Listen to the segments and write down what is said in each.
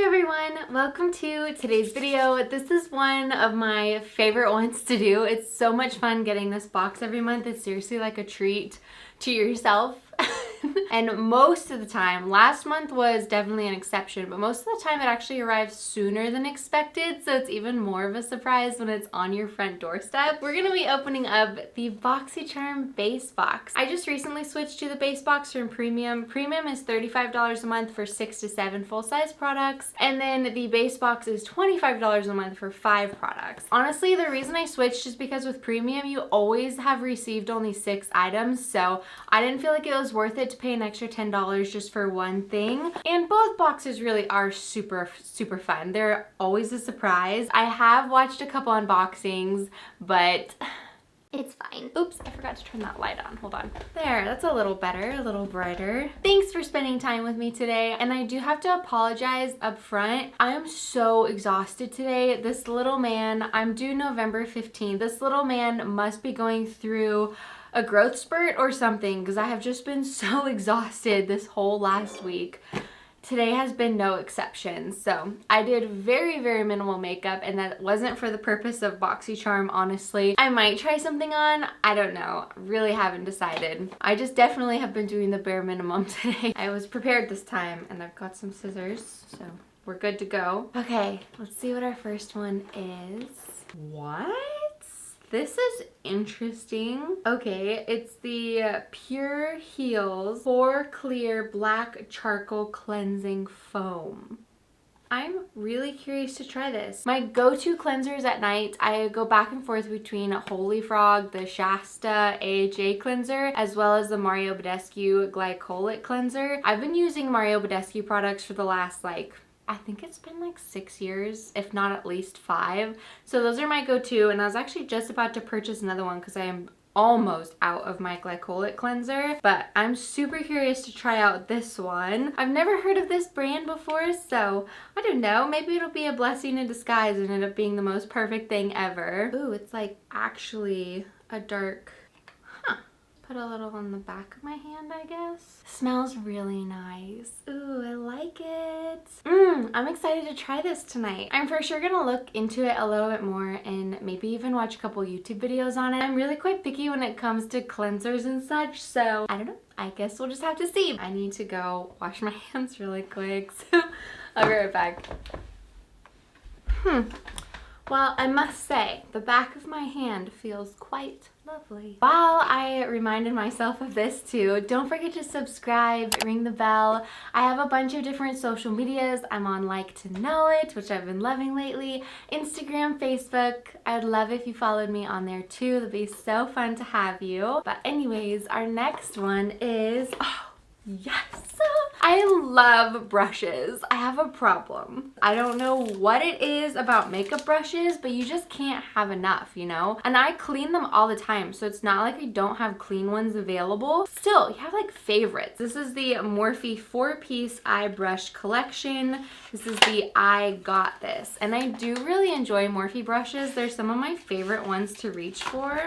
Hey everyone, welcome to today's video. This is one of my favorite ones to do. It's so much fun getting this box every month. It's seriously like a treat to yourself. And most of the time, last month was definitely an exception, but most of the time it actually arrives sooner than expected, so it's even more of a surprise when it's on your front doorstep. We're gonna be opening up the BOXYCHARM base box. I just recently switched to the base box from Premium. Premium is $35 a month for 6 to 7 full-size products, and then the base box is $25 a month for 5 products. Honestly, the reason I switched is because with Premium, you always have received only 6 items, so I didn't feel like it was worth it to pay an extra $10 just for one thing. And both boxes really are super fun. They're always a surprise. I have watched a couple unboxings, but it's fine. Oops, I forgot to turn that light on. Hold on. There, that's a little better, a little brighter. Thanks for spending time with me today. And I do have to apologize up front. I am so exhausted today. This little man, I'm due November 15th. This little man must be going through a growth spurt or something because I have just been so exhausted this whole last week. Today has been no exception. So I did very minimal makeup, and that wasn't for the purpose of BOXYCHARM, honestly. I might try something on, I don't know, really haven't decided. I just definitely have been doing the bare minimum today. I was prepared this time, and I've got some scissors, so we're good to go. Okay, let's see what our first one is. What? This is interesting. Okay, it's the Pure Heals Pore Clear Black Charcoal Cleansing Foam. I'm really curious to try this. My go-to cleansers at night, I go back and forth between Holy Frog, the Shasta AHA cleanser, as well as the Mario Badescu Glycolic cleanser. I've been using Mario Badescu products for the last I think it's been like 6 years, if not at least 5. So those are my go-to, and I was actually just about to purchase another one because I am almost out of my glycolic cleanser, but I'm super curious to try out this one. I've never heard of this brand before, so I don't know, maybe it'll be a blessing in disguise and end up being the most perfect thing ever. Ooh, it's like actually a dark, put a little on the back of my hand, I guess. Smells really nice. Ooh, I like it. I'm excited to try this tonight. I'm for sure gonna look into it a little bit more and maybe even watch a couple YouTube videos on it. I'm really quite picky when it comes to cleansers and such, so I don't know. I guess we'll just have to see. I need to go wash my hands really quick, so I'll be right back. Well, I must say, the back of my hand feels quite lovely. While I reminded myself of this too, don't forget to subscribe, ring the bell. I have a bunch of different social medias. I'm on Like to Know It, which I've been loving lately, Instagram, Facebook. I'd love if you followed me on there too. It'd be so fun to have you. But anyways, our next one is, yes! I love brushes. I have a problem. I don't know what it is about makeup brushes, but you just can't have enough, you know? And I clean them all the time, so it's not like I don't have clean ones available. Still, you have like favorites. This is the Morphe 4-piece eye brush collection. This is the I Got This. And I do really enjoy Morphe brushes. They're some of my favorite ones to reach for.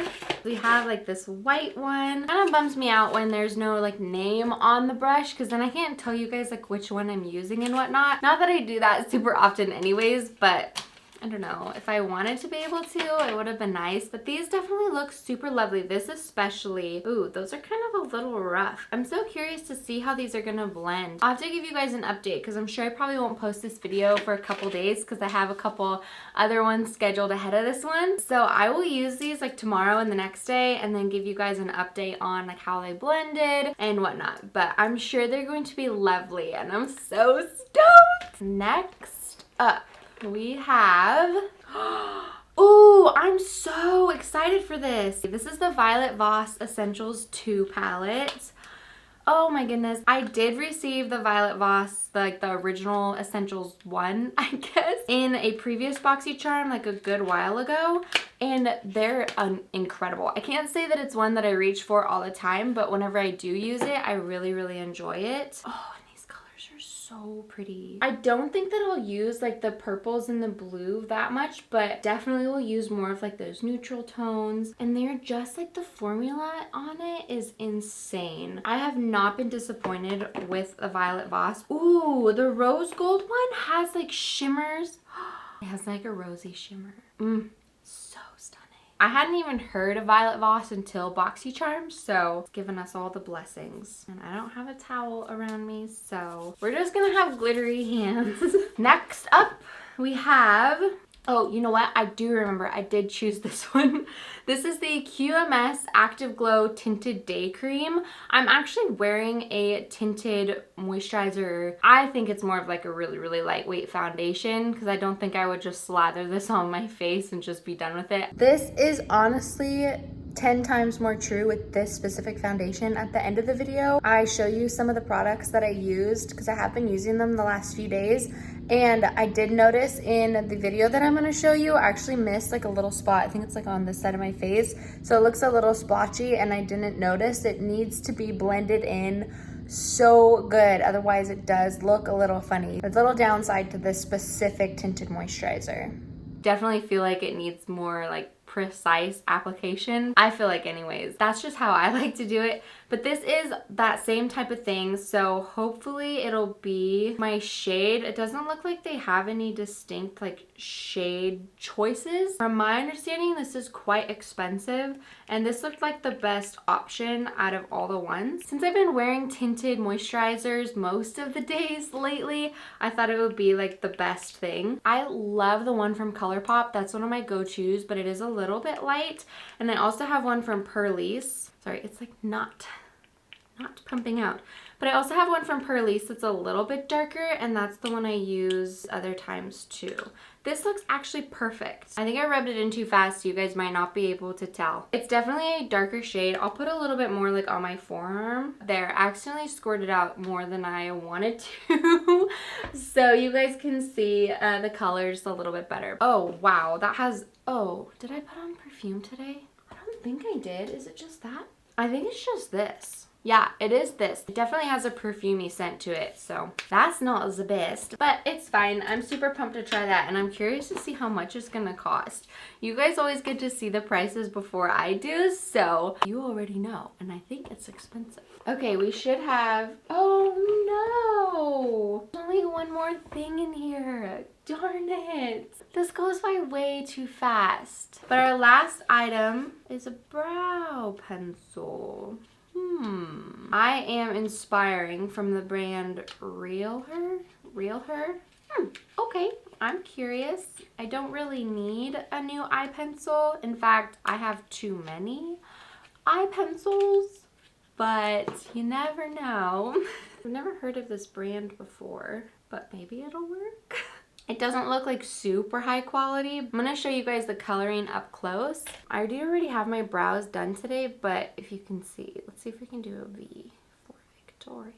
We have like this white one. Kind of bums me out when there's no like name on the brush, because then I can't tell you guys like which one I'm using and whatnot. Not that I do that super often anyways, but I don't know. If I wanted to be able to, it would have been nice. But these definitely look super lovely. This especially. Ooh, those are kind of a little rough. I'm so curious to see how these are gonna blend. I'll have to give you guys an update because I'm sure I probably won't post this video for a couple days because I have a couple other ones scheduled ahead of this one. So I will use these like tomorrow and the next day and then give you guys an update on like how they blended and whatnot. But I'm sure they're going to be lovely and I'm so stoked. Next up, we have, ooh, I'm so excited for this. This is the Violet Voss Essentials 2 palette. Oh my goodness. I did receive the Violet Voss, like the original Essentials 1, I guess, in a previous BOXYCHARM like a good while ago. And they're incredible. I can't say that it's one that I reach for all the time, but whenever I do use it, I really enjoy it. Oh, and these colors are so so pretty. I don't think that I'll use like the purples and the blue that much, but definitely will use more of like those neutral tones. And they're just like the formula on it is insane. I have not been disappointed with a Violet Voss. Ooh, the rose gold one has like shimmers. It has like a rosy shimmer. So stunning. I hadn't even heard of Violet Voss until BOXYCHARM, so it's given us all the blessings. And I don't have a towel around me, so we're just gonna have glittery hands. Next up, we have, oh, you know what? I do remember I did choose this one. This is the QMS Active Glow Tinted Day Cream. I'm actually wearing a tinted moisturizer. I think it's more of like a really, really lightweight foundation because I don't think I would just slather this on my face and just be done with it. This is honestly 10 times more true with this specific foundation. At the end of the video, I show you some of the products that I used because I have been using them the last few days. And I did notice in the video that I'm gonna show you, I actually missed like a little spot. I think it's like on this side of my face. So it looks a little splotchy and I didn't notice. It needs to be blended in so good. Otherwise it does look a little funny. There's a little downside to this specific tinted moisturizer. Definitely feel like it needs more like precise application. I feel like anyways, that's just how I like to do it. But this is that same type of thing, so hopefully it'll be my shade. It doesn't look like they have any distinct like shade choices. From my understanding, this is quite expensive, and this looked like the best option out of all the ones. Since I've been wearing tinted moisturizers most of the days lately, I thought it would be like the best thing. I love the one from ColourPop. That's one of my go-tos, but it is a little bit light. And I also have one from Purlisse. Sorry, it's like not pumping out. But I also have one from Purlisse that's a little bit darker, and that's the one I use other times too. This looks actually perfect. I think I rubbed it in too fast, so you guys might not be able to tell. It's definitely a darker shade. I'll put a little bit more like on my forearm. There, I accidentally squirted out more than I wanted to. So you guys can see the colors a little bit better. Oh, wow, that has, oh, did I put on perfume today? I don't think I did. Is it just that? I think it's just this. Yeah, it is this. It definitely has a perfumey scent to it, so that's not the best, but it's fine. I'm super pumped to try that, and I'm curious to see how much it's gonna cost. You guys always get to see the prices before I do, so you already know, and I think it's expensive. Okay, we should have, oh no! There's only one more thing in here. Darn it. This goes by way too fast. But our last item is a brow pencil. I am inspiring from the brand Real Her. Okay, I'm curious. I don't really need a new eye pencil. In fact, I have too many eye pencils, but you never know. I've never heard of this brand before, but maybe it'll work. It doesn't look like super high quality. I'm gonna show you guys the coloring up close. I do already have my brows done today, but if you can see, let's see if we can do a V for Victoria.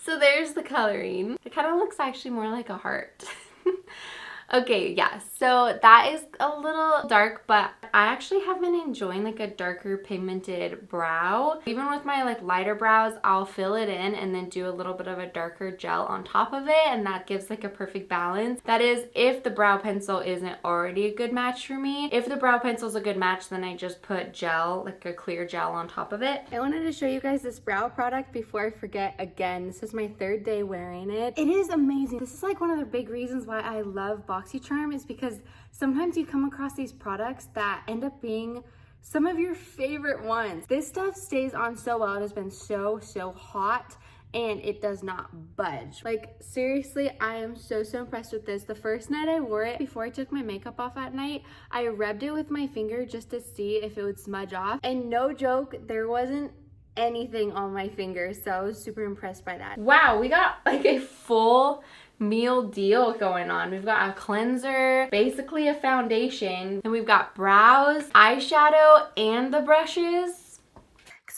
So there's the coloring. It kind of looks actually more like a heart. Okay, yeah, so that is a little dark, but I actually have been enjoying like a darker pigmented brow. Even with my like lighter brows, I'll fill it in and then do a little bit of a darker gel on top of it, and that gives like a perfect balance. That is if the brow pencil isn't already a good match for me. If the brow pencil is a good match, then I just put gel, like a clear gel on top of it. I wanted to show you guys this brow product before I forget again. This is my third day wearing it. It is amazing. This is like one of the big reasons why I love BOXYCHARM, is because sometimes you come across these products that end up being some of your favorite ones. This stuff stays on so well. It has been so hot and it does not budge. Like seriously, I am so impressed with this. The first night I wore it, before I took my makeup off at night, I rubbed it with my finger just to see if it would smudge off, and no joke, there wasn't anything on my finger, so I was super impressed by that. Wow, we got like a full meal deal going on. We've got a cleanser, basically a foundation, and we've got brows, eyeshadow, and the brushes.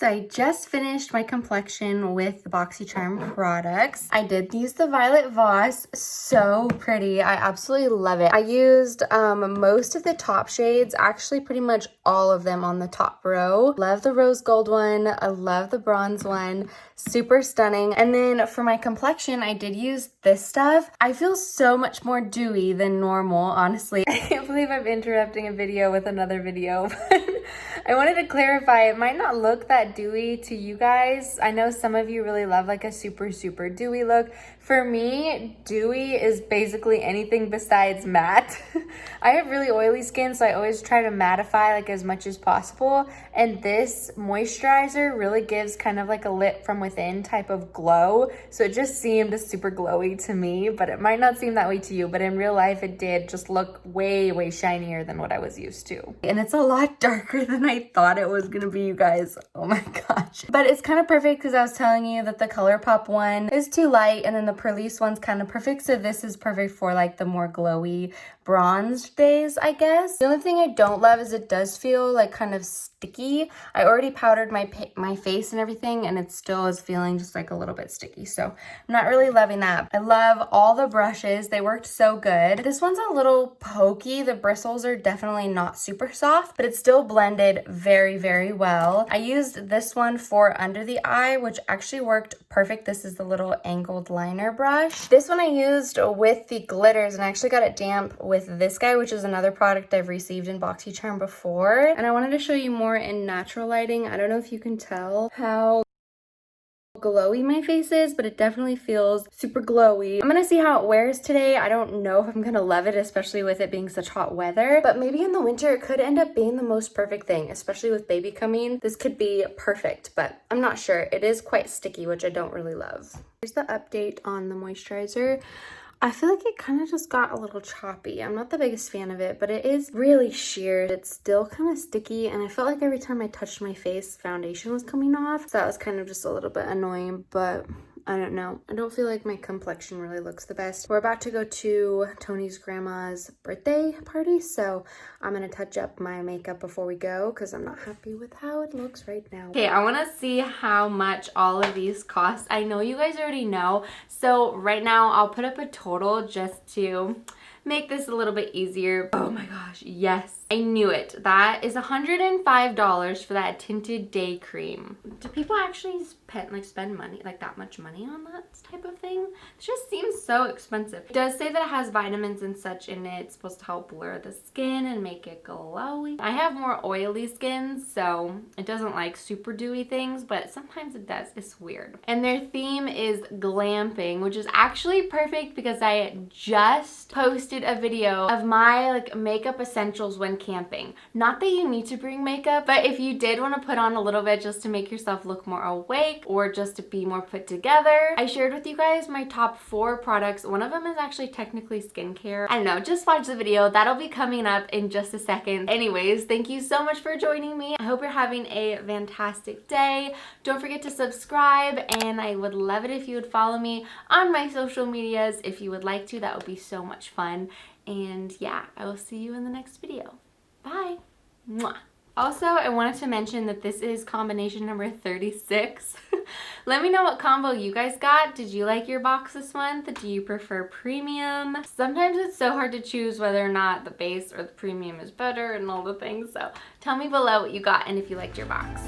So I just finished my complexion with the BOXYCHARM products. I did use the Violet Voss, so pretty. I absolutely love it. I used most of the top shades, actually pretty much all of them on the top row. Love the rose gold one. I love the bronze one. Super stunning. And then for my complexion, I did use this stuff. I feel so much more dewy than normal, honestly. I can't believe I'm interrupting a video with another video, but I wanted to clarify, it might not look that dewy to you guys. I know some of you really love like a super, super dewy look. For me, dewy is basically anything besides matte. I have really oily skin, so I always try to mattify like as much as possible. And this moisturizer really gives kind of like a lit from within type of glow. So it just seemed super glowy to me, but it might not seem that way to you. But in real life, it did just look way, way shinier than what I was used to. And it's a lot darker than I thought it was gonna be, you guys. Oh my gosh. But it's kind of perfect because I was telling you that the ColourPop one is too light and then the Perlice one's kind of perfect. So this is perfect for like the more glowy bronzed days, I guess. The only thing I don't love is it does feel like kind of sticky. I already powdered my face and everything and it still is feeling just like a little bit sticky. So I'm not really loving that. I love all the brushes. They worked so good. This one's a little pokey. The bristles are definitely not super soft, but it's still blended very, very well. I used this one for under the eye, which actually worked perfect. This is the little angled liner brush. This one I used with the glitters and I actually got it damp with this guy, which is another product I've received in BOXYCHARM before. And I wanted to show you more in natural lighting. I don't know if you can tell how glowy my face is, but it definitely feels super glowy. I'm gonna see how it wears today. I don't know if I'm gonna love it, especially with it being such hot weather, but maybe in the winter it could end up being the most perfect thing, especially with baby coming. This could be perfect, but I'm not sure. It is quite sticky, which I don't really love. Here's the update on the moisturizer. I feel like it kind of just got a little choppy. I'm not the biggest fan of it, but it is really sheer. It's still kind of sticky, and I felt like every time I touched my face, foundation was coming off. So that was kind of just a little bit annoying, but I don't know. I don't feel like my complexion really looks the best. We're about to go to Tony's grandma's birthday party, so I'm gonna touch up my makeup before we go because I'm not happy with how it looks right now. Okay, I want to see how much all of these cost. I know you guys already know, so right now I'll put up a total just to make this a little bit easier. Oh my gosh, yes. I knew it. That is $105 for that tinted day cream. Do people actually spend money, like that much money on that type of thing? It just seems so expensive. It does say that it has vitamins and such in it. It's supposed to help blur the skin and make it glowy. I have more oily skin, so it doesn't like super dewy things, but sometimes it does. It's weird. And their theme is glamping, which is actually perfect because I just posted a video of my like makeup essentials when camping. Not that you need to bring makeup, but if you did want to put on a little bit just to make yourself look more awake or just to be more put together, I shared with you guys my top 4 products. One of them is actually technically skincare. I don't know, just watch the video. That'll be coming up in just a second. Anyways, thank you so much for joining me. I hope you're having a fantastic day. Don't forget to subscribe, and I would love it if you would follow me on my social medias if you would like to. That would be so much fun. And yeah, I will see you in the next video. Bye. Mwah. Also, I wanted to mention that this is combination number 36. Let me know what combo you guys got. Did you like your box this month? Do you prefer premium? Sometimes it's so hard to choose whether or not the base or the premium is better and all the things. So tell me below what you got and if you liked your box.